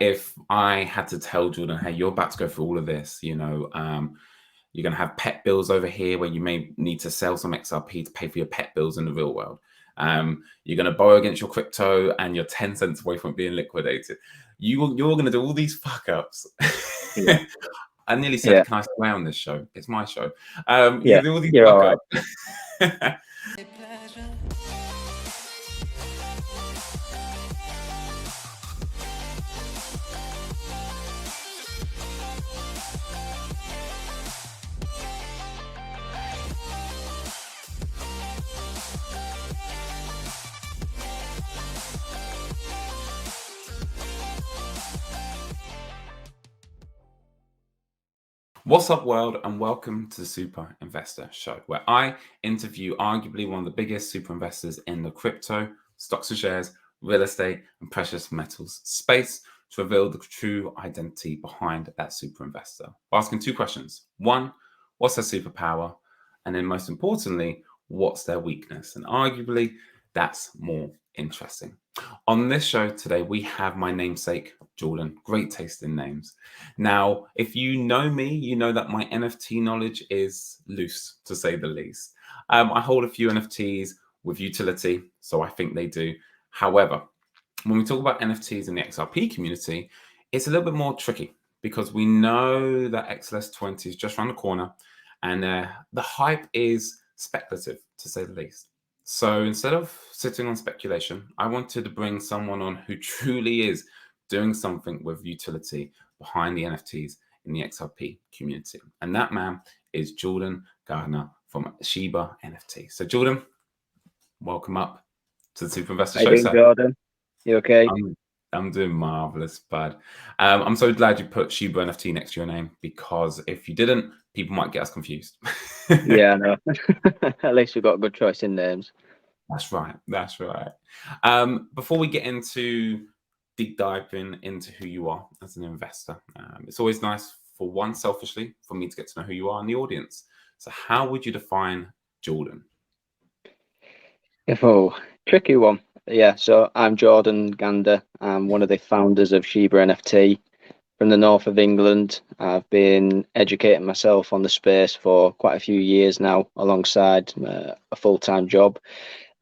if I had to tell Jordan, hey, you're about to go through all of this, you're going to have pet bills over here where you may need to sell some XRP to pay for your pet bills in the real world. You're going to borrow against your crypto and you're 10 cents away from being liquidated. You're going to do all these fuck ups. Yeah. I nearly said, can I swear on this show? It's my show. Yeah, You do all these you're fuck all ups. right. What's up, world, and welcome to the Super Investor Show, where I interview arguably one of the biggest super investors in the crypto, stocks and shares, real estate, and precious metals space to reveal the true identity behind that super investor. We're asking two questions. One, what's their superpower? And then most importantly, what's their weakness? And arguably, that's more interesting. On this show today, we have my namesake, Jordan. Great taste in names. Now, if you know me, you know that my NFT knowledge is loose, to say the least. I hold a few NFTs with utility, so I think they do. However, when we talk about NFTs in the XRP community, it's a little bit more tricky because we know that XLS20 is just around the corner and the hype is speculative, to say the least. So instead of sitting on speculation, I wanted to bring someone on who truly is doing something with utility behind the NFTs in the XRP community. And that man is Jordan Gander from ShibaNFT. So Jordan, welcome up to the Super Investor Show, sir. Jordan? You okay? I'm doing marvelous, bud. I'm so glad you put ShibaNFT next to your name, because if you didn't, people might get us confused. Yeah, no. At least we've got a good choice in names. That's right. That's right. Before we get into deep diving into who you are as an investor, it's always nice for one, selfishly, for me to get to know who you are in the audience. So how would you define Jordan? Oh, tricky one. Yeah, so I'm Jordan Gander. I'm one of the founders of ShibaNFT from the north of England. I've been educating myself on the space for quite a few years now, alongside a full-time job.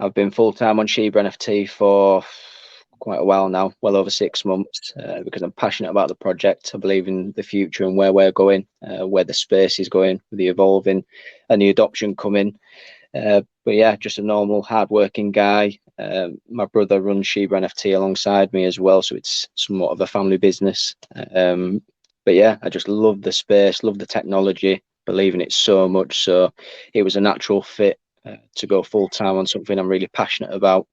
I've been full-time on ShibaNFT for quite a while now, well over 6 months, because I'm passionate about the project. I believe in the future and where we're going, where the space is going, the evolving and the adoption coming. But yeah, just a normal, hardworking guy. My brother runs ShibaNFT alongside me as well, so it's somewhat of a family business. But yeah, I just love the space, love the technology, believe in it so much. So it was a natural fit to go full time on something I'm really passionate about.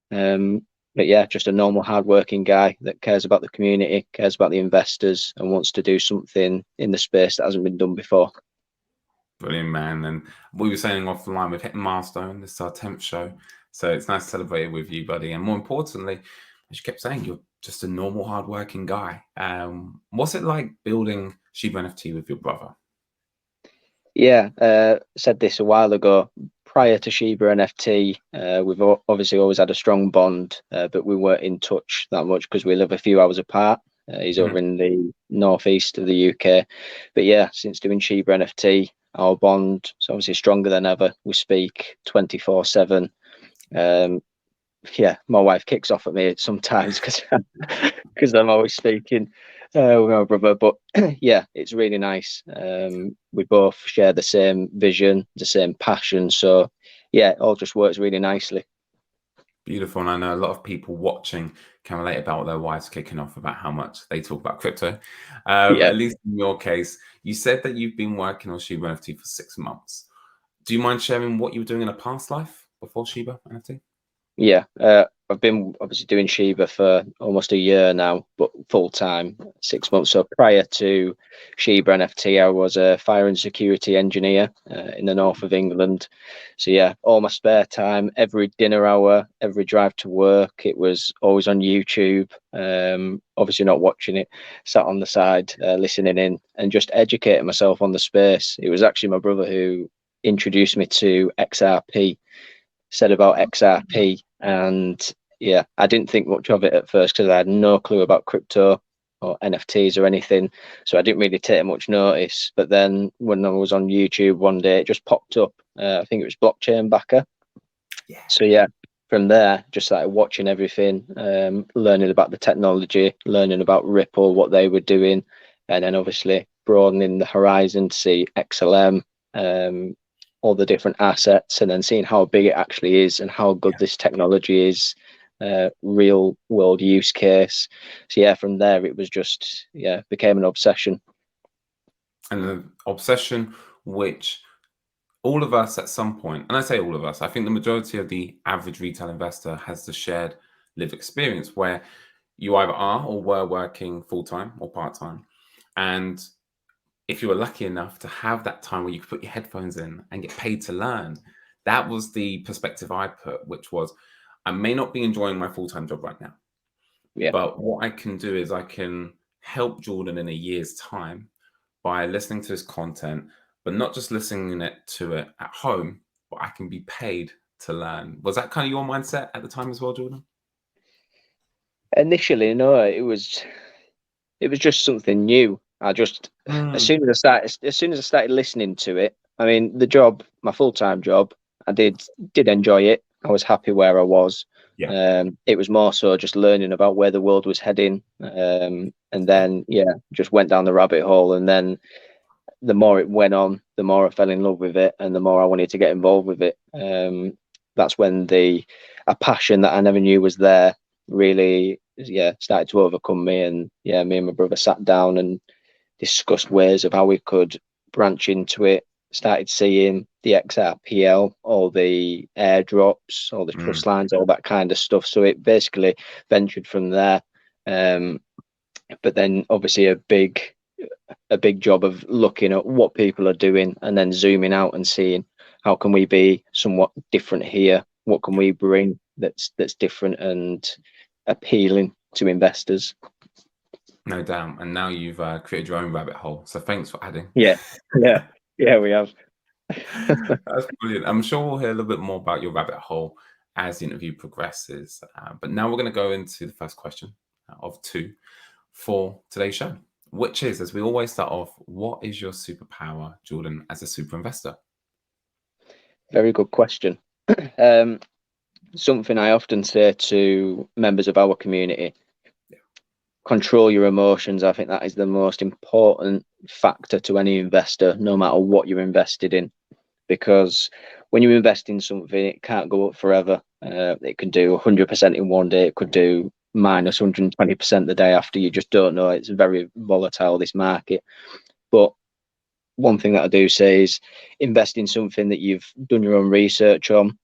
But yeah, just a normal, hardworking guy that cares about the community, cares about the investors, and wants to do something in the space that hasn't been done before. Brilliant, man. And we were saying offline, we've hit a milestone. This is our 10th show. So it's nice to celebrate it with you, buddy. And more importantly, as you kept saying, you're just a normal, hardworking guy. What's it like building ShibaNFT with your brother? Yeah, said this a while ago. Prior to ShibaNFT, we've obviously always had a strong bond, but we weren't in touch that much because we live a few hours apart. He's over in the northeast of the UK. But yeah, since doing ShibaNFT, our bond is obviously stronger than ever. We speak 24/7. Yeah, my wife kicks off at me sometimes because I'm always speaking with my brother. But yeah, it's really nice. We both share the same vision, the same passion. So yeah, it all just works really nicely. Beautiful. And I know a lot of people watching can relate about what their wives kicking off about how much they talk about crypto. Yeah. At least in your case, you said that you've been working on ShibaNFT for 6 months. Do you mind sharing what you were doing in a past life before ShibaNFT? Yeah, I've been obviously doing Shiba for almost a year now, but full time, 6 months. So prior to ShibaNFT, I was a fire and security engineer in the north of England. So yeah, all my spare time, every dinner hour, every drive to work, it was always on YouTube. Obviously not watching it, sat on the side, listening in, and just educating myself on the space. It was actually my brother who introduced me to XRP. Said about XRP, and yeah, I didn't think much of it at first because I had no clue about crypto, or NFTs or anything, so I didn't really take much notice. But then when I was on YouTube one day, it just popped up. I think it was blockchain backer. Yeah. So yeah, from there, just started watching everything, learning about the technology, learning about Ripple, what they were doing, and then obviously broadening the horizon to see XLM, all the different assets, and then seeing how big it actually is and how good this technology is, real world use case. So yeah, from there it was just became an obsession. And an obsession which all of us at some point, and I say all of us, I think the majority of the average retail investor has the shared lived experience where you either are or were working full-time or part-time. And if you were lucky enough to have that time where you could put your headphones in and get paid to learn, that was the perspective I put, which was, I may not be enjoying my full-time job right now, Yeah. but what I can do is I can help Jordan in a year's time by listening to his content, but not just listening to it at home, but I can be paid to learn. Was that kind of your mindset at the time as well, Jordan? Initially, no, it was just something new. I just as soon as I started listening to it, I mean, the job, my full-time job, I did enjoy it. I was happy where I was. Yeah. It was more so just learning about where the world was heading. And then just went down the rabbit hole. And then the more it went on, the more I fell in love with it, and the more I wanted to get involved with it. That's when a passion that I never knew was there really started to overcome me. And me and my brother sat down and discussed ways of how we could branch into it. Started seeing the XRPL, all the airdrops, all the trust lines, all that kind of stuff. So it basically ventured from there. But then obviously a big job of looking at what people are doing and then zooming out and seeing how can we be somewhat different here, what can we bring that's different and appealing to investors. No doubt. And now you've created your own rabbit hole. So thanks for adding. Yeah, we have. That's brilliant. I'm sure we'll hear a little bit more about your rabbit hole as the interview progresses. But now we're going to go into the first question of two for today's show, which is, as we always start off, what is your superpower, Jordan, as a super investor? Very good question. Something I often say to members of our community: control your emotions. I think that is the most important factor to any investor, no matter what you're invested in. Because when you invest in something, it can't go up forever. It can do 100% in one day. It could do minus 120% the day after. You just don't know. It's very volatile, this market. But one thing that I do say is invest in something that you've done your own research on.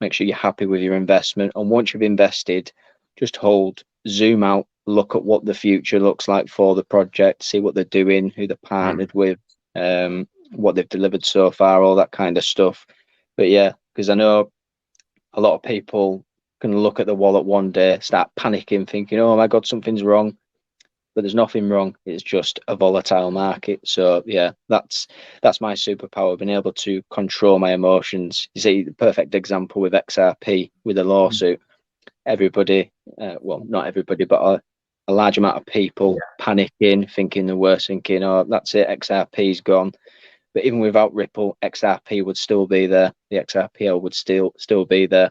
Make sure you're happy with your investment. And once you've invested, just hold, zoom out, look at what the future looks like for the project, see what they're doing, who they're partnered with, what they've delivered so far, all that kind of stuff. But yeah, because I know a lot of people can look at the wallet one day, start panicking, thinking, oh my God, something's wrong. But there's nothing wrong. It's just a volatile market. So yeah, that's my superpower, being able to control my emotions. You see, the perfect example with XRP, with a lawsuit. Everybody, well, not everybody, but a large amount of people panicking, thinking the worst, thinking, oh, that's it, XRP's gone. But even without Ripple, XRP would still be there. The XRPL would still be there.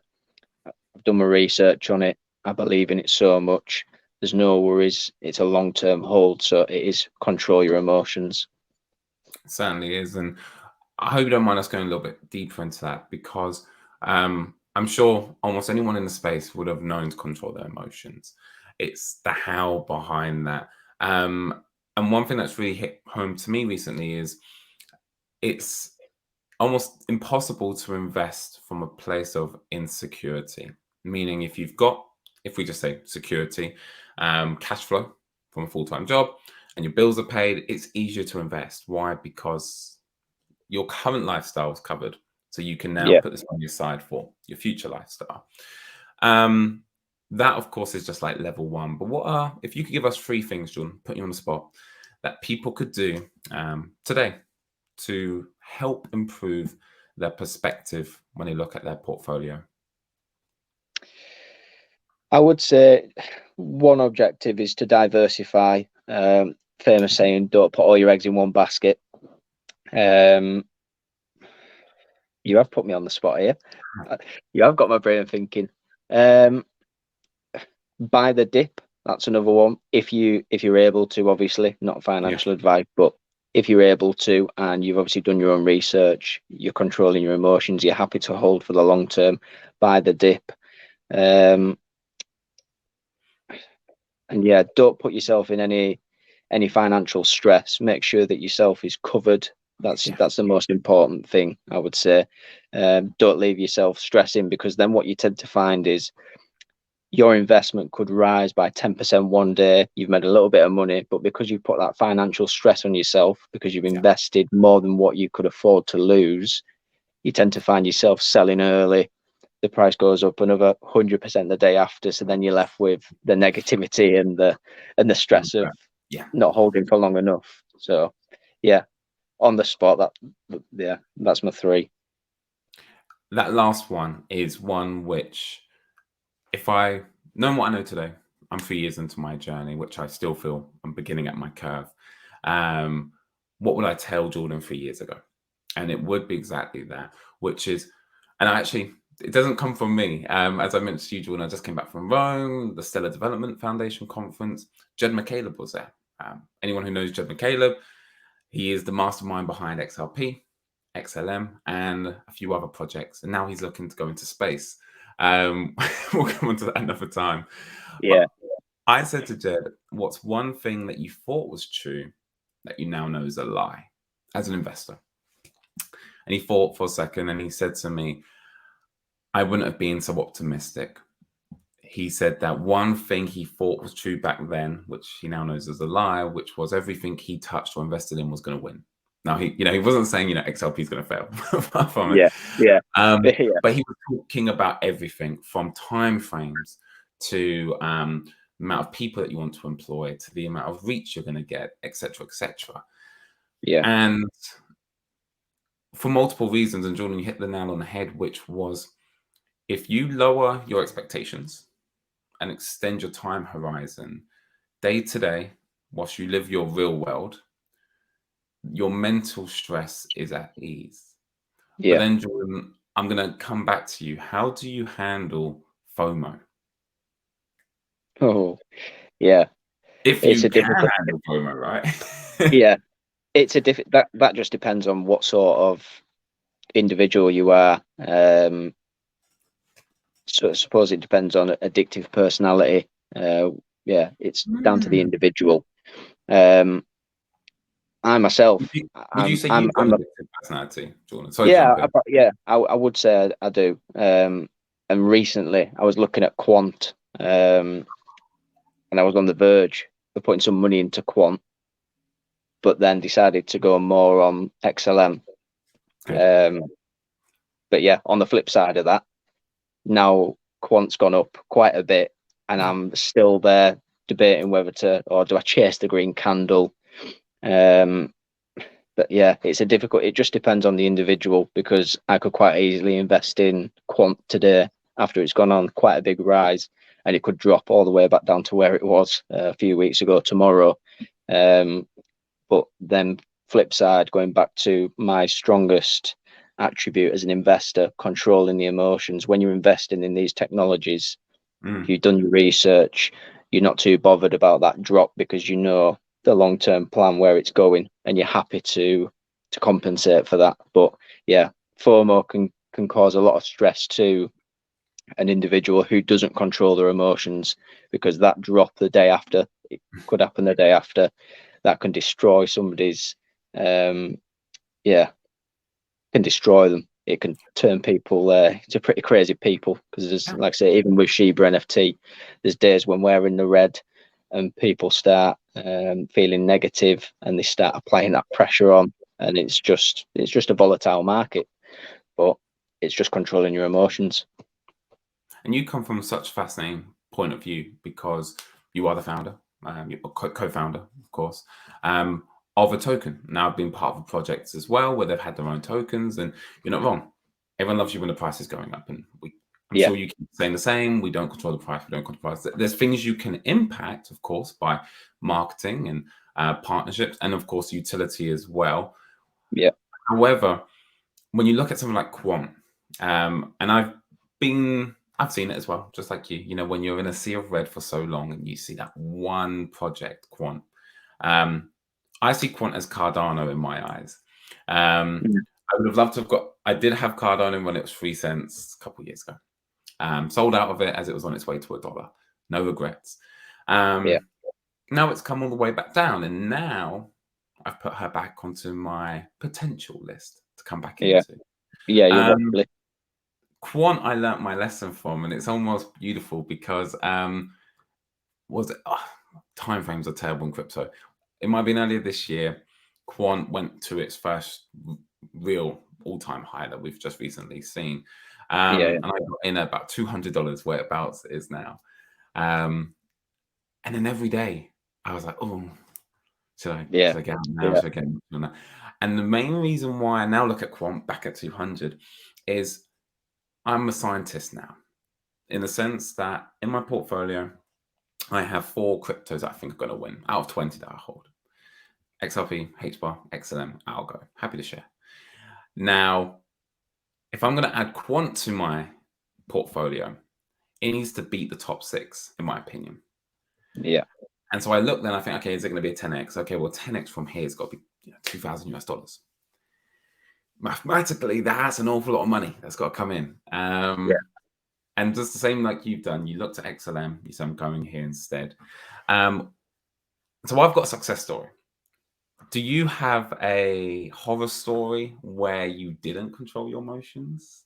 I've done my research on it. I believe in it so much. There's no worries. It's a long-term hold, so it is control your emotions. It certainly is. And I hope you don't mind us going a little bit deeper into that, because I'm sure almost anyone in the space would have known to control their emotions. It's the how behind that. And one thing that's really hit home to me recently is it's almost impossible to invest from a place of insecurity. Meaning, if we just say security, cash flow from a full-time job, and your bills are paid, it's easier to invest. Why? Because your current lifestyle is covered. So you can now put this money aside for your future lifestyle. That, of course, is just like level one. But if you could give us 3 things, John, put you on the spot, that people could do today to help improve their perspective when they look at their portfolio? I would say one objective is to diversify. Famous saying, don't put all your eggs in one basket. You have put me on the spot here. You have got my brain thinking. Buy the dip. That's another one. If you're able to, obviously, not financial advice, but if you're able to, and you've obviously done your own research, you're controlling your emotions, you're happy to hold for the long term, buy the dip. And yeah, don't put yourself in any financial stress. Make sure that yourself is covered. That's the most important thing, I would say. Don't leave yourself stressing, because then what you tend to find is your investment could rise by 10% one day. You've made a little bit of money, but because you've put that financial stress on yourself, because you've invested more than what you could afford to lose, you tend to find yourself selling early. The price goes up another 100% the day after. So then you're left with the negativity and the stress of not holding for long enough. So yeah, on the spot, that's my three. That last one is one which, if I know what I know today, I'm 3 years into my journey, which I still feel I'm beginning at my curve. What would I tell Jordan 3 years ago? And it would be exactly that, which is, and actually, it doesn't come from me. As I mentioned to you, Jordan, I just came back from Rome, the Stellar Development Foundation conference. Jed McCaleb was there. Anyone who knows Jed McCaleb, he is the mastermind behind XRP, XLM, and a few other projects. And now he's looking to go into space. We'll come on to that another time. Yeah. But I said to Jed, what's one thing that you thought was true that you now know is a lie as an investor? And he thought for a second and he said to me, I wouldn't have been so optimistic. He said that one thing he thought was true back then, which he now knows is a lie, which was everything he touched or invested in was going to win. Now, he wasn't saying, XLP is going to fail. From it. Yeah. But he was talking about everything from time frames to the amount of people that you want to employ, to the amount of reach you're going to get, etc., etc. Yeah. And for multiple reasons, and Jordan, you hit the nail on the head, which was, if you lower your expectations and extend your time horizon day to day, whilst you live your real world, your mental stress is at ease. Yeah. But then, Jordan, I'm going to come back to you. How do you handle FOMO? Oh, yeah. If It's you a can difficult. handle FOMO, right? Yeah. It's a that just depends on what sort of individual you are. So I suppose it depends on addictive personality. Yeah, it's down to the individual. I myself, Would you say I'm you've got a, addictive personality, Jordan? Sorry to jump in. I would say I do. And recently I was looking at quant, and I was on the verge of putting some money into quant, but then decided to go more on XLM. But yeah, on the flip side of that, now quant's gone up quite a bit, and I'm still there debating whether do I chase the green candle. But yeah, it just depends on the individual, because I could quite easily invest in quant today after it's gone on quite a big rise, and it could drop all the way back down to where it was a few weeks ago tomorrow. But then flip side, going back to my strongest attribute as an investor, controlling the emotions. When you're investing in these technologies, if you've done your research, you're not too bothered about that drop, because you know the long-term plan where it's going, and you're happy to compensate for that. But yeah, FOMO can cause a lot of stress to an individual who doesn't control their emotions, because that drop the day after, it could happen the day after, that can destroy somebody's can destroy them. It can turn people to pretty crazy people, because there's, like I say, even with ShibaNFT, there's days when we're in the red and people start feeling negative, and they start applying that pressure on, and it's just a volatile market, but it's just controlling your emotions. And you come from such a fascinating point of view, because you are the founder, you're co-founder, of course, of a token. Now I've been part of projects as well where they've had their own tokens, and you're not wrong. Everyone loves you when the price is going up, and I'm sure you keep saying the same. We don't control the price. We don't control the price. There's things you can impact, of course, by marketing and partnerships, and of course, utility as well. Yeah. However, when you look at something like Quant, and I've seen it as well, just like you. You know, when you're in a sea of red for so long and you see that one project, Quant. I see Quant as Cardano in my eyes. I would have loved to have I did have Cardano when it was 3 cents a couple of years ago. Sold out of it as it was on its way to $1. No regrets. Now it's come all the way back down, and now I've put her back onto my potential list to come back into. Yeah, you roughly. Quant, I learnt my lesson from, and it's almost beautiful because time frames are terrible in crypto. It might have been earlier this year. Quant went to its first real all-time high that we've just recently seen. And I got in at about $200, whereabouts it is now. And then every day I was like, oh, should I get out now? Should I get out now? And the main reason why I now look at Quant back at 200 is I'm a scientist now, in the sense that in my portfolio, I have 4 cryptos that I think are going to win out of 20 that I hold. XRP, HBAR, XLM, Algo. Happy to share. Now, if I'm going to add Quant to my portfolio, it needs to beat the top 6, in my opinion. Yeah. And so I look then, I think, okay, is it going to be a 10x? Okay, well, 10x from here has got to be $2,000. Mathematically, that's an awful lot of money that's got to come in. And just the same like you've done, you looked at XLM, you said I'm going here instead. So I've got a success story. Do you have a horror story where you didn't control your emotions?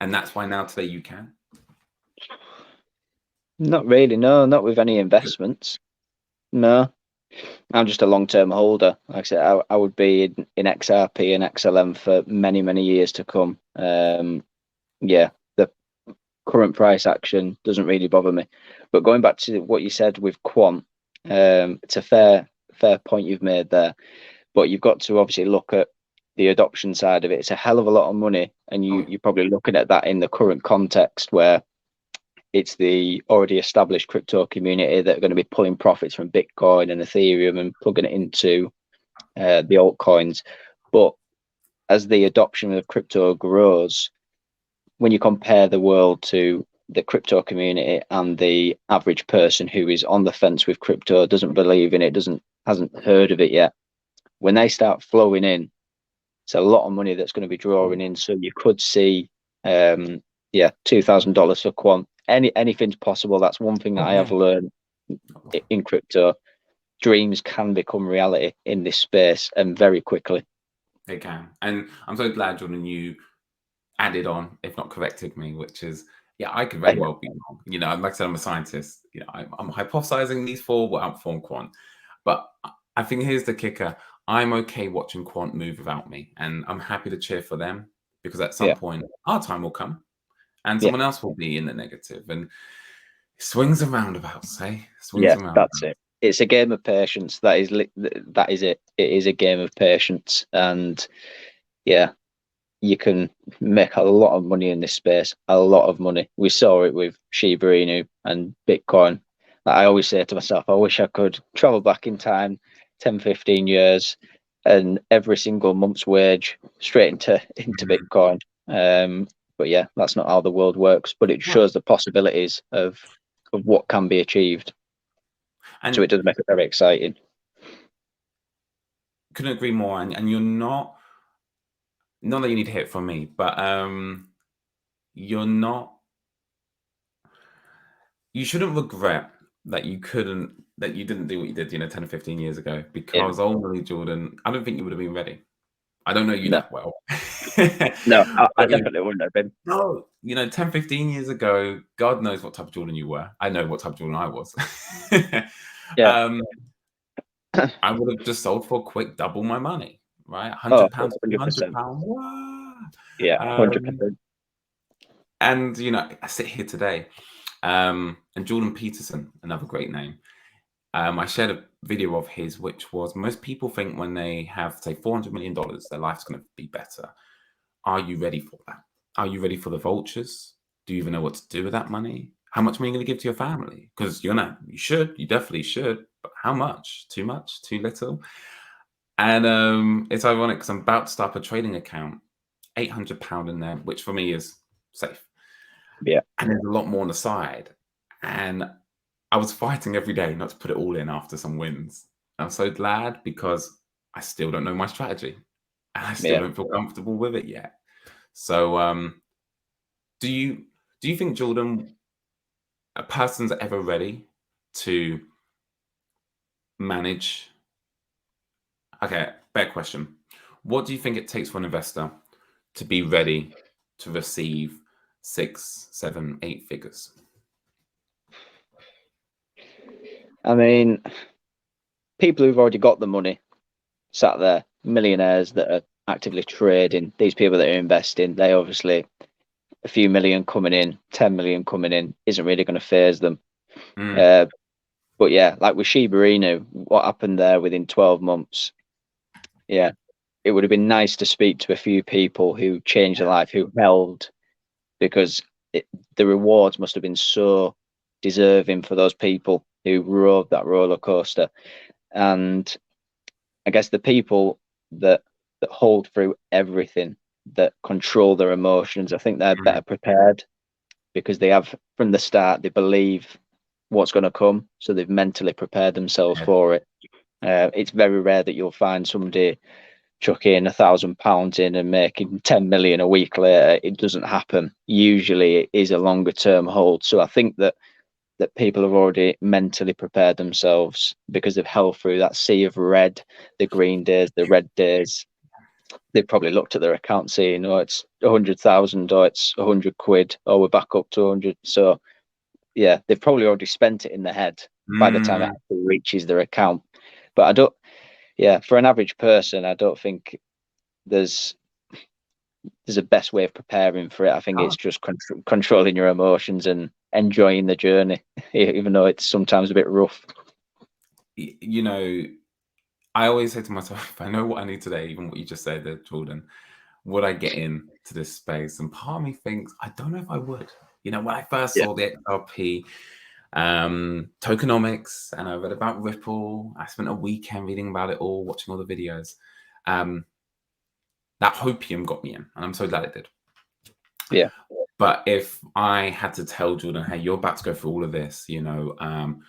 And that's why now today you can? Not really, no, not with any investments. No. I'm just a long-term holder. Like I said, I would be in XRP and XLM for many, many years to come. The current price action doesn't really bother me. But going back to what you said with Quant, it's a fair point you've made there. But you've got to obviously look at the adoption side of it. It's a hell of a lot of money, and you're probably looking at that in the current context where it's the already established crypto community that are going to be pulling profits from Bitcoin and Ethereum and plugging it into the altcoins. But as the adoption of crypto grows, when you compare the world to the crypto community and the average person who is on the fence with crypto, doesn't believe in it, hasn't heard of it yet, when they start flowing in, it's a lot of money that's going to be drawing in. So you could see $2,000 for Quant. Anything's possible. That's one thing that I have learned in crypto. Dreams can become reality in this space, and very quickly. They can. And I'm so glad, Jordan, you added on, if not corrected me, which is, I could very well be wrong. You know, like I said, I'm a scientist. You know, I'm hypothesizing these 4 will outperform Quant. But I think here's the kicker. I'm okay watching Quant move without me. And I'm happy to cheer for them, because at some point, our time will come. And someone else will be in the negative, and swings and roundabouts, hey? Swings and roundabouts. That's it. It's a game of patience. That is it. It is a game of patience, and you can make a lot of money in this space. A lot of money. We saw it with Shiba Inu and Bitcoin. I always say to myself, I wish I could travel back in time 10, 15 years, and every single month's wage straight into Bitcoin. But that's not how the world works. But it shows the possibilities of what can be achieved. And so it does make it very exciting. Couldn't agree more. And you're not that you need to hear it from me, but you shouldn't regret that you didn't do what you did, 10 or 15 years ago, because ultimately, Jordan, I don't think you would have been ready. I don't know you that well. No, I definitely wouldn't have been. No, 10, 15 years ago, God knows what type of Jordan you were. I know what type of Jordan I was. I would have just sold for a quick double my money, right? £100, £100. Yeah, 100%. And, I sit here today, and Jordan Peterson, another great name. I shared a video of his, which was, most people think when they have, say, $400 million, their life's going to be better. Are you ready for that? Are you ready for the vultures? Do you even know what to do with that money? How much money are you going to give to your family? Because you definitely should, but how much? Too much? Too little? And it's ironic because I'm about to start up a trading account, £800 in there, which for me is safe. Yeah. And there's a lot more on the side. And I was fighting every day not to put it all in after some wins. I'm so glad because I still don't know my strategy and I still Yeah. don't feel comfortable with it yet. So do you think, Jordan, a person's ever ready to manage? Okay, better question. What do you think it takes for an investor to be ready to receive 6, 7, 8 figures? I mean, people who've already got the money sat there, millionaires that are actively trading, these people that are investing, they obviously, a few million coming in, 10 million coming in, isn't really going to phase them. But yeah, like with Shiba Inu, what happened there within 12 months? Yeah, it would have been nice to speak to a few people who changed their life, who held, because the rewards must have been so deserving for those people who rode that roller coaster. And I guess the people that hold through everything, that control their emotions, I think they're better prepared because they have from the start, they believe what's going to come, so they've mentally prepared themselves for it. It's very rare that you'll find somebody chucking £1,000 in and making 10 million a week later. It doesn't happen. Usually it is a longer term hold. So I think that people have already mentally prepared themselves because they've held through that sea of red, the green days, the red days. They've probably looked at their account saying, oh, it's 100,000 or it's 100 quid or we're back up to 100. So yeah, they've probably already spent it in their head by the time it actually reaches their account. But I don't, yeah, for an average person, I don't think there's a best way of preparing for it. I think it's just controlling your emotions and enjoying the journey, even though it's sometimes a bit rough. You know, I always say to myself, if I know what I need today, even what you just said there, Jordan, would I get into this space? And part of me thinks, I don't know if I would. When I first saw the XRP tokenomics and I read about Ripple, I spent a weekend reading about it all, watching all the videos. That hopium got me in, and I'm so glad it did. Yeah. But if I had to tell Jordan, hey, you're about to go through all of this, you're going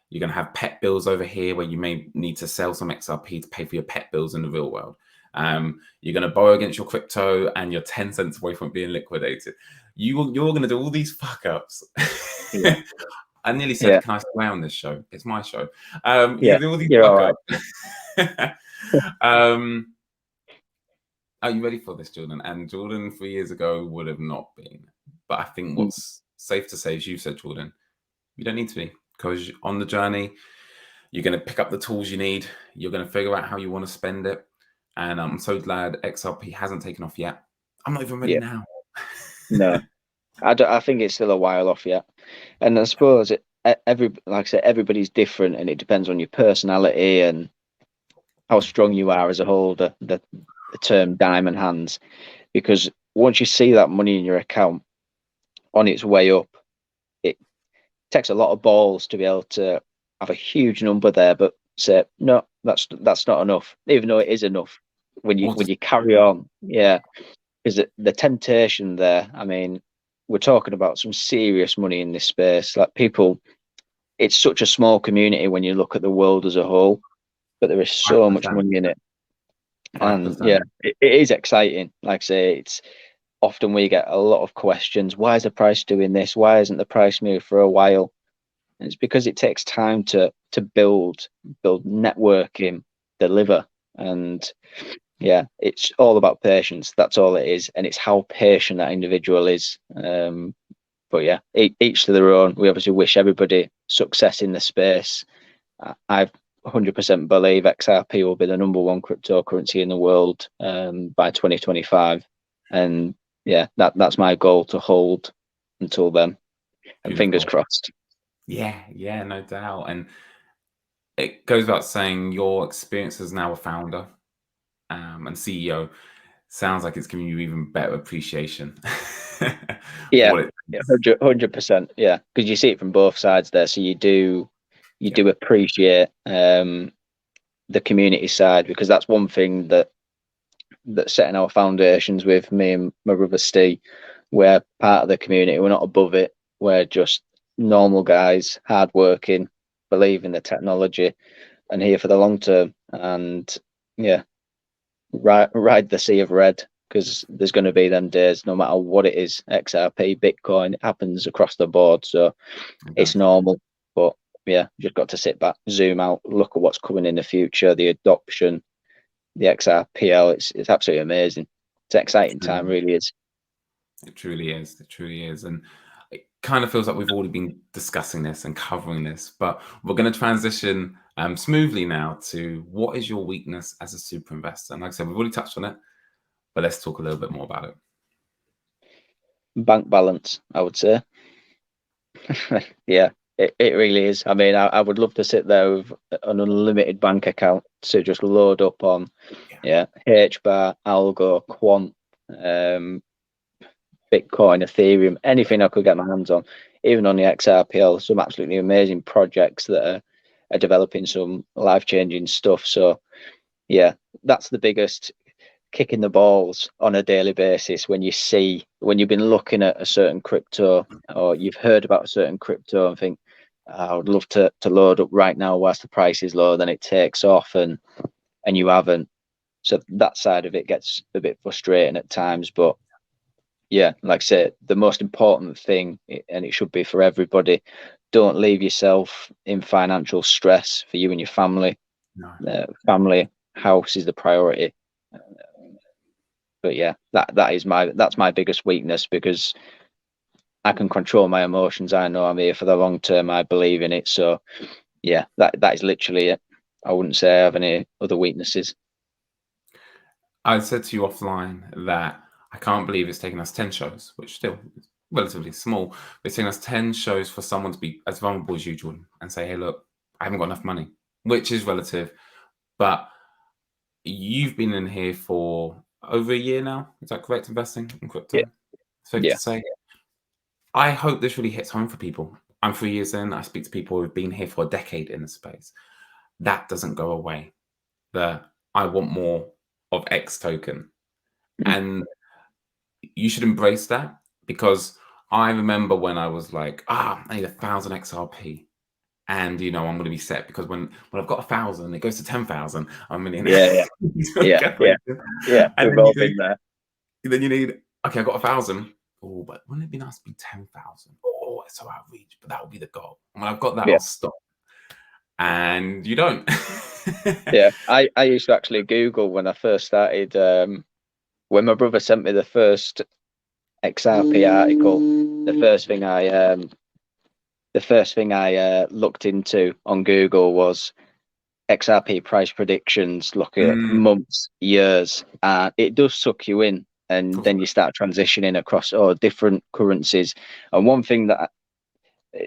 to have pet bills over here where you may need to sell some XRP to pay for your pet bills in the real world. You're going to borrow against your crypto and you're 10 cents away from being liquidated. You're going to do all these fuck ups. Yeah. I nearly said, can I swear on this show? It's my show. Yeah, You do all these you're fuck all ups. Are you ready for this, Jordan? And Jordan 3 years ago would have not been. But I think what's safe to say, as you said, Jordan, you don't need to be, because on the journey, you're going to pick up the tools you need. You're going to figure out how you want to spend it. And I'm so glad XRP hasn't taken off yet. I'm not even ready now. No, I think it's still a while off yet. And I suppose like I said, everybody's different, and it depends on your personality and how strong you are as a holder. The term diamond hands, because once you see that money in your account on its way up, it takes a lot of balls to be able to have a huge number there, but say no, that's not enough, even though it is enough when you carry on. Yeah, because the temptation there. I mean, we're talking about some serious money in this space. Like people, it's such a small community when you look at the world as a whole, but there is so 5%. much money in it. 5%. And yeah, it is exciting. Like I say, it's often we get a lot of questions. Why is the price doing this? Why isn't the price moved for a while? And it's because it takes time to build networking, deliver. And yeah, it's all about patience. That's all it is. And it's how patient that individual is. But yeah, each to their own. We obviously wish everybody success in the space. I 100% believe XRP will be the #1 cryptocurrency in the world by 2025. And yeah, that's my goal, to hold until then. And fingers crossed. Yeah, no doubt. And it goes without saying, your experience as now a founder and CEO sounds like it's giving you even better appreciation for Yeah, what it yeah, is. 100%. Yeah, because you see it from both sides there. So you do Yeah, appreciate the community side, because that's one thing that's setting our foundations with me and my brother Steve. We're part of the community. We're not above it. We're just normal guys, hardworking, believe in the technology, and here for the long term. And yeah, ride the sea of red, because there's going to be them days, no matter what it is, XRP, Bitcoin, it happens across the board. So it it's does. normal. But yeah, just got to sit back, zoom out, look at what's coming in the future, the adoption, the XRPL. It's absolutely amazing. It's an exciting time, really is. It truly is. It truly is. And it kind of feels like we've already been discussing this and covering this, but we're going to transition smoothly now to what is your weakness as a super investor? And like I said, we've already touched on it, but let's talk a little bit more about it. Bank balance, I would say. Yeah, it really is. I mean, I would love to sit there with an unlimited bank account to just load up on, Yeah. HBAR, Algo, Quant, um, Bitcoin, Ethereum, anything I could get my hands on, even on the XRPL. Some absolutely amazing projects that are developing some life-changing stuff. So yeah, that's the biggest kick in the balls on a daily basis, when you've been looking at a certain crypto, or you've heard about a certain crypto and think, I would love to load up right now whilst the price is low, then it takes off and you haven't. So that side of it gets a bit frustrating at times. But yeah, like I said, the most important thing, and it should be for everybody, don't leave yourself in financial stress for you and your family. No. Family, house is the priority. But yeah, that's my biggest weakness, because I can control my emotions. I know I'm here for the long term. I believe in it. So yeah, that is literally it. I wouldn't say I have any other weaknesses. I said to you offline that I can't believe it's taken us 10 shows, which still is relatively small, but it's taken us 10 shows for someone to be as vulnerable as you, Jordan, and say, hey, look, I haven't got enough money, which is relative. But you've been in here for over a year now. Is that correct? Investing in Yeah, crypto? Safe to yeah, say. I hope this really hits home for people. I'm 3 years in. I speak to people who've been here for a decade in the space. That doesn't go away. The I want more of X token. mm, And you should embrace that, because I remember when I was like, I need 1,000 XRP. And I'm going to be set, because when I've got 1,000, it goes to 10,000. I'm a millionaire. yeah, yeah, yeah, yeah, yeah. And We've then all been there. you need, okay, I got 1,000. Oh, but wouldn't it be nice to be 10,000? Oh, it's so outreach, but that would be the goal. And when I've got that, Yeah, I'll stop. And you don't. yeah. I used to actually Google when I first started. When my brother sent me the first XRP article, the first thing I looked into on Google was XRP price predictions. Look at Mm, months, years, and it does suck you in. And then you start transitioning across different currencies. And one thing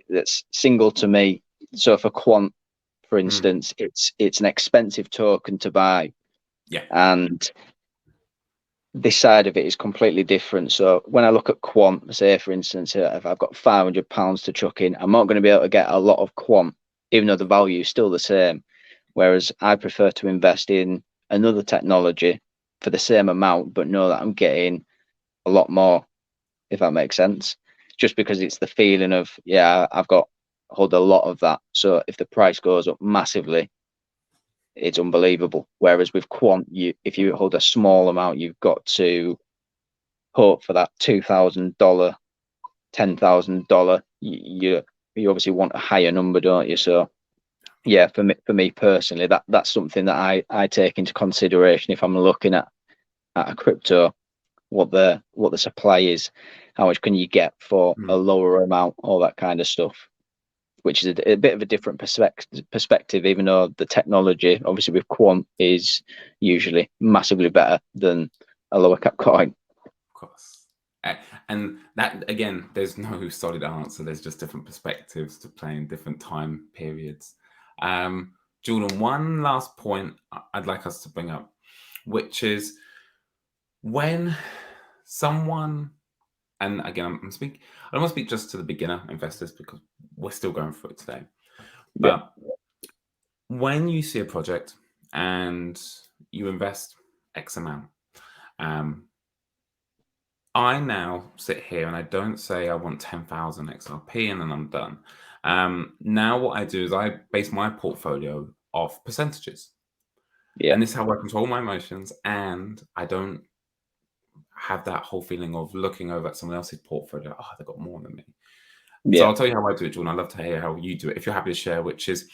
that's single to me, so for Quant, for mm, instance, it's an expensive token to buy, yeah. and this side of it is completely different. So when I look at Quant, say for instance, if I've got £500 to chuck in, I'm not going to be able to get a lot of Quant, even though the value is still the same. Whereas I prefer to invest in another technology for the same amount, but know that I'm getting a lot more, if that makes sense. Just because it's the feeling of, yeah, I've got hold a lot of that. So if the price goes up massively, it's unbelievable. Whereas with Quant, if you hold a small amount, you've got to hope for that $2,000, $10,000. You obviously want a higher number, don't you? So yeah, for me personally, that's something that I take into consideration if I'm looking at a crypto, what the supply is, how much can you get for a Mm. lower amount, all that kind of stuff, which is a bit of a different perspective, even though the technology, obviously with Quant, is usually massively better than a lower cap coin. Of course. And that, again, there's no solid answer. There's just different perspectives to play in different time periods. Jordan, one last point I'd like us to bring up, which is When someone, and again, I don't want to speak just to the beginner investors because we're still going through it today. Yeah, But when you see a project and you invest X amount, I now sit here and I don't say I want 10,000 XRP and then I'm done. Now what I do is I base my portfolio off percentages. yeah, And this is how I control my emotions, and I don't have that whole feeling of looking over at someone else's portfolio. Oh, they've got more than me. So yeah, I'll tell you how I do it, Jordan. I'd love to hear how you do it if you're happy to share, which is,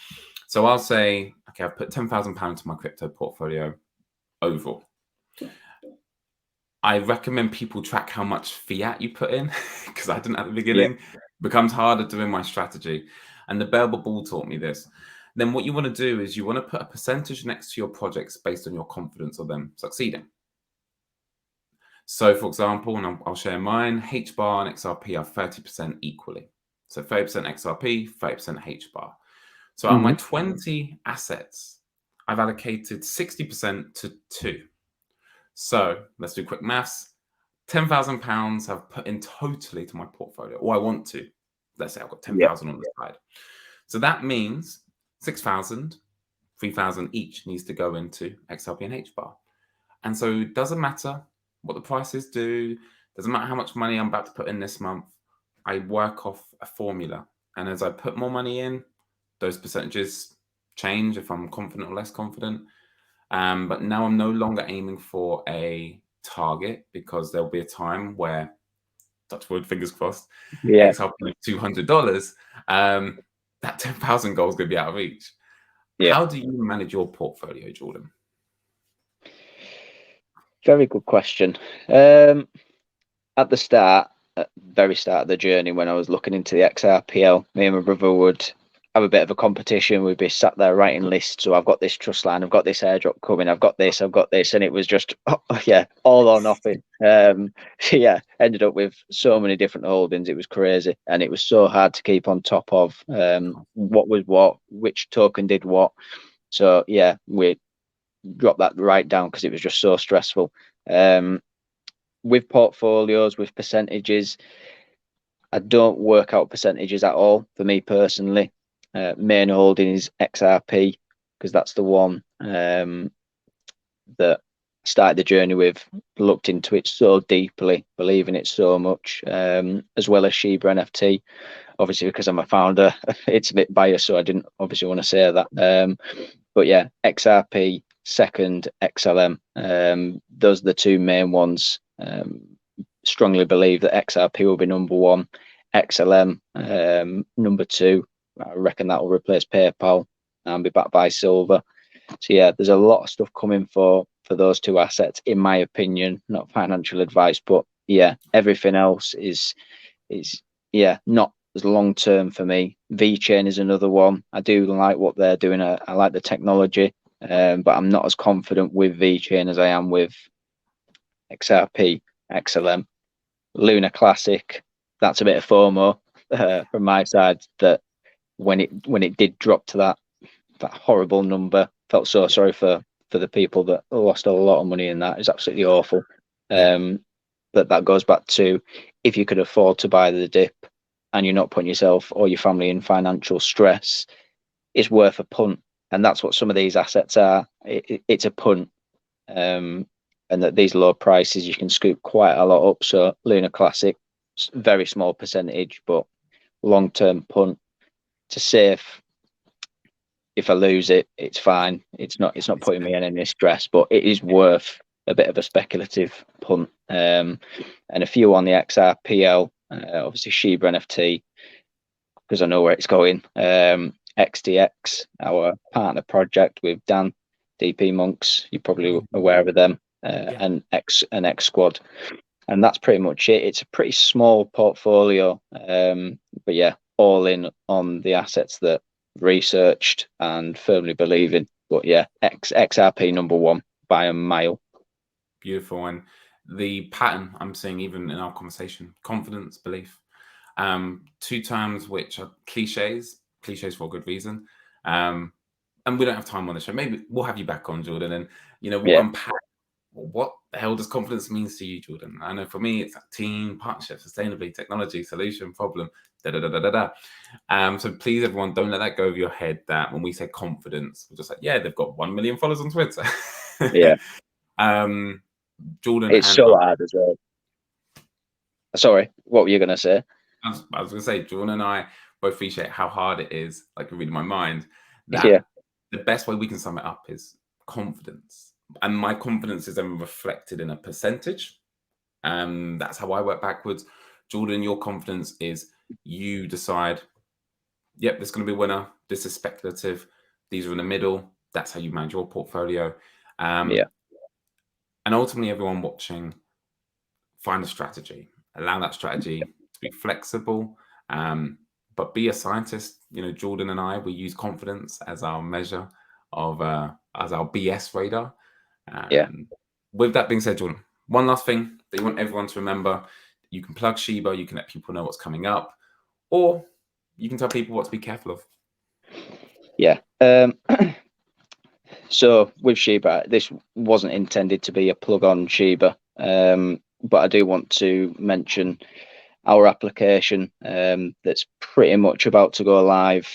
so I'll say, okay, I've put £10,000 into my crypto portfolio overall. I recommend people track how much fiat you put in because I didn't at the yeah, beginning. It becomes harder doing my strategy. And the Bearable Bull taught me this. Then what you want to do is you want to put a percentage next to your projects based on your confidence of them succeeding. So for example, and I'll share mine, HBAR and XRP are 30% equally. So 30% XRP, 30% HBAR. So out of my 20 assets, I've allocated 60% to 2. So let's do quick maths. £10,000 I've put in totally to my portfolio, or I want to. Let's say I've got yeah, 10,000 on the side. So that means 6,000, 3,000 each needs to go into XRP and HBAR. And so it doesn't matter what the prices do, doesn't matter how much money I'm about to put in this month. I work off a formula. And as I put more money in, those percentages change if I'm confident or less confident. But now I'm no longer aiming for a target because there'll be a time where, touch wood, fingers crossed, yeah, XRP $200, that 10,000 goal is going to be out of reach. yeah. How do you manage your portfolio, Jordan? Very good question. At the very start of the journey, when I was looking into the XRPL, me and my brother would have a bit of a competition. We'd be sat there writing lists. So I've got this trust line, I've got this airdrop coming, I've got this, and it was just yeah, all or nothing. Yeah, ended up with so many different holdings. It was crazy, and it was so hard to keep on top of what was what, which token did what. So yeah, we dropped that right down because it was just so stressful. With portfolios, with percentages, I don't work out percentages at all for me personally. Main holding is XRP because that's the one that started the journey with, looked into it so deeply, believe in it so much, as well as ShibaNFT. Obviously, because I'm a founder, it's a bit biased, so I didn't obviously want to say that. But yeah, XRP, second XLM. Those are the two main ones. Strongly believe that XRP will be number one, XLM number two. I reckon that will replace PayPal and be backed by silver. So yeah, there's a lot of stuff coming for those two assets, in my opinion. Not financial advice, but yeah, everything else is yeah, not as long term for me. VeChain is another one. I do like what they're doing. I like the technology, but I'm not as confident with VeChain as I am with XRP, XLM. Lunar Classic, that's a bit of FOMO from my side. That when it did drop to that horrible number, felt so sorry for the people that lost a lot of money in that. It's absolutely awful. Yeah. But that goes back to, if you could afford to buy the dip and you're not putting yourself or your family in financial stress, it's worth a punt. And that's what some of these assets are. It's a punt. And at these low prices, you can scoop quite a lot up. So Lunar Classic, very small percentage, but long-term punt to safe. If I lose it, it's fine. It's not putting me in any stress, but it is worth a bit of a speculative punt. And a few on the XRPL, obviously ShibaNFT, because I know where it's going. XTX, our partner project with Dan, DP Monks, you're probably aware of them, and X Squad. And that's pretty much it. It's a pretty small portfolio, but yeah, all in on the assets that researched and firmly believe in. But yeah, XRP number one by a mile. Beautiful. And the pattern I'm seeing even in our conversation, confidence, belief, two terms which are cliches for a good reason. And we don't have time on the show. Maybe we'll have you back on, Jordan, and we'll Yeah, unpack what the hell does confidence mean to you, Jordan? I know for me, it's like team, partnership, sustainability, technology, solution, problem, da da da da da da. So please, everyone, don't let that go over your head that when we say confidence, we're just like, yeah, they've got 1 million followers on Twitter. Yeah. Jordan It's and so hard as well. Sorry, what were you going to say? I was going to say, Jordan and I both appreciate how hard it is, like you're reading my mind, Yeah. that the best way we can sum it up is confidence. And my confidence is then reflected in a percentage. That's how I work backwards. Jordan, your confidence is you decide, yep, this is going to be a winner. This is speculative. These are in the middle. That's how you manage your portfolio. Yeah. And ultimately, everyone watching, find a strategy. Allow that strategy to be flexible, but be a scientist. You know, Jordan and I, we use confidence as our measure of as our BS radar. Yeah. With that being said, Jordan, one last thing that you want everyone to remember: you can plug Shiba, you can let people know what's coming up, or you can tell people what to be careful of. Yeah. So with Shiba, this wasn't intended to be a plug on Shiba, but I do want to mention our application that's pretty much about to go live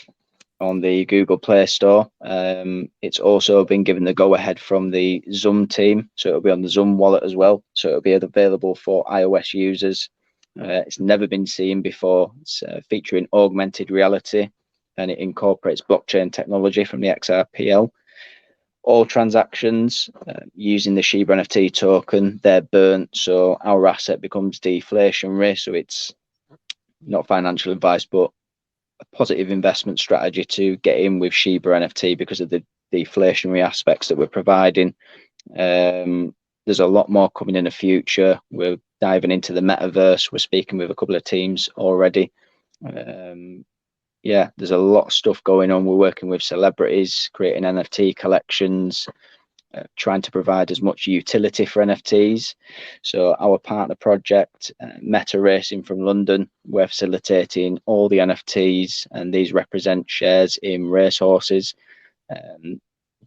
on the Google Play Store. It's also been given the go-ahead from the Zoom team, so it'll be on the Zoom wallet as well. So it'll be available for iOS users. It's never been seen before. It's featuring augmented reality, and it incorporates blockchain technology from the XRPL. All transactions using the ShibaNFT token, they're burnt, so our asset becomes deflationary. So it's not financial advice, but a positive investment strategy to get in with ShibaNFT because of the deflationary aspects that we're providing. There's a lot more coming in the future. We're diving into the metaverse. We're speaking with a couple of teams already. Yeah, there's a lot of stuff going on. We're working with celebrities, creating NFT collections, trying to provide as much utility for NFTs. So our partner project, Meta Racing from London, we're facilitating all the NFTs, and these represent shares in racehorses.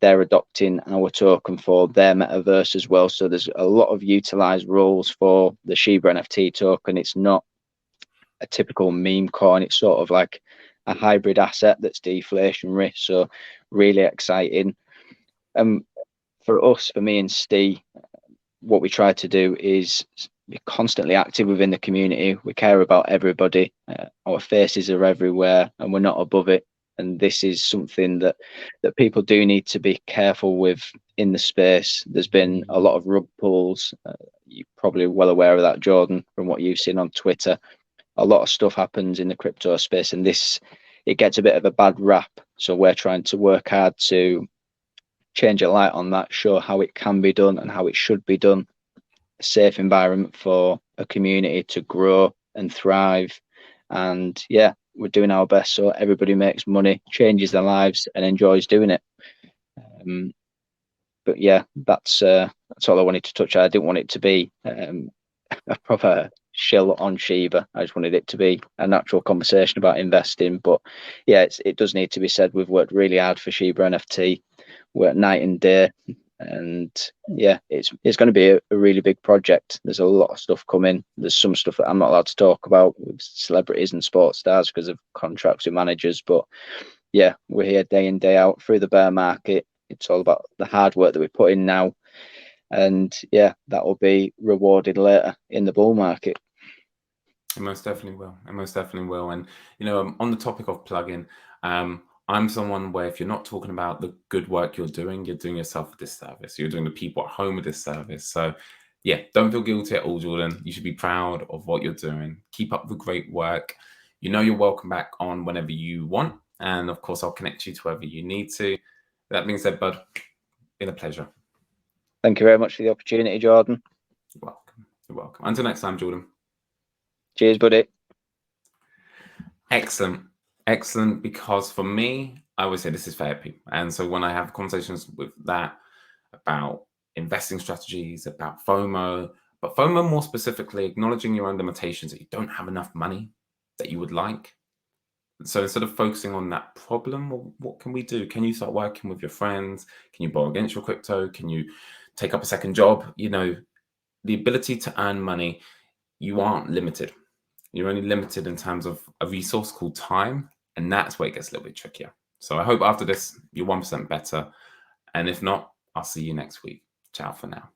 They're adopting our token for their metaverse as well. So there's a lot of utilized roles for the Shiba NFT token. It's not a typical meme coin. It's sort of like a hybrid asset that's deflationary. So really exciting. For us, for me and Steve, what we try to do is be constantly active within the community. We care about everybody. Our faces are everywhere, and we're not above it. And this is something that people do need to be careful with in the space. There's been a lot of rug pulls. You're probably well aware of that, Jordan, from what you've seen on Twitter. A lot of stuff happens in the crypto space, and it gets a bit of a bad rap. So we're trying to work hard to change a light on that, show how it can be done and how it should be done. A safe environment for a community to grow and thrive. And yeah, we're doing our best so everybody makes money, changes their lives, and enjoys doing it. But yeah, that's all I wanted to touch on. I didn't want it to be a proper shill on Shiba. I just wanted it to be a natural conversation about investing. But yeah, it does need to be said. We've worked really hard for ShibaNFT. We're night and day, and yeah, it's going to be a really big project. There's a lot of stuff coming. There's some stuff that I'm not allowed to talk about with celebrities and sports stars because of contracts with managers. But yeah, we're here day in, day out through the bear market. It's all about the hard work that we put in now, and yeah, that will be rewarded later in the bull market. It most definitely will. It most definitely will. And you know, on the topic of plugging, I'm someone where if you're not talking about the good work you're doing yourself a disservice. You're doing the people at home a disservice. So yeah, don't feel guilty at all, Jordan. You should be proud of what you're doing. Keep up the great work. You know you're welcome back on whenever you want. And of course, I'll connect you to whoever you need to. That being said, bud, been a pleasure. Thank you very much for the opportunity, Jordan. You're welcome. You're welcome. Until next time, Jordan. Cheers, buddy. Excellent. Excellent. Because for me, I always say this is therapy. And so when I have conversations with that about investing strategies, about FOMO, but FOMO more specifically, acknowledging your own limitations that you don't have enough money that you would like. So instead of focusing on that problem, well, what can we do? Can you start working with your friends? Can you borrow against your crypto? Can you take up a second job, the ability to earn money, you aren't limited. You're only limited in terms of a resource called time, and that's where it gets a little bit trickier. So I hope after this, you're 1% better. And if not, I'll see you next week. Ciao for now.